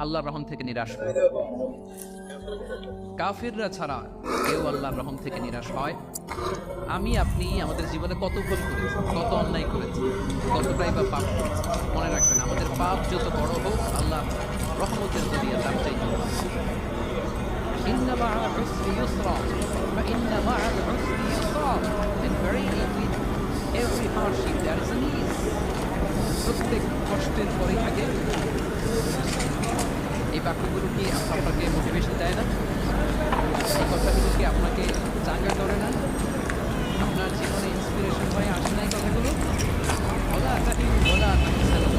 আল্লাহর রহম থেকে নিরাশ হয়। কাফিররা ছাড়া কেউ আল্লাহর রহম থেকে নিরাশ হয়? আমি আপনি আমাদের জীবনে কত ভুল করেছি, কত অন্যায় করেছি, কতটাই বা পাপ করেছি। মনে রাখবেন, আমাদের পাপ যত বড় হোক, আল্লাহ রহমতের দরিয়া তার চাইতে বড়। ইন্না মা'আল উসরি ইউসরা, ফাইন্না মা'আল উসরি ইউসরা, and verily with every hardship there is an ease. প্রত্যেক কষ্টের পরে থাকে। এই বাক্যগুলো কি আপনাকে মোটিভেশন দেয় না? এই কথাগুলো কি আপনাকে চাঙ্গা করে না? আপনার জীবনে ইন্সপিরেশন হয়ে আসে না এই কথাগুলো? OLA তাহিনু OLA তাহজানু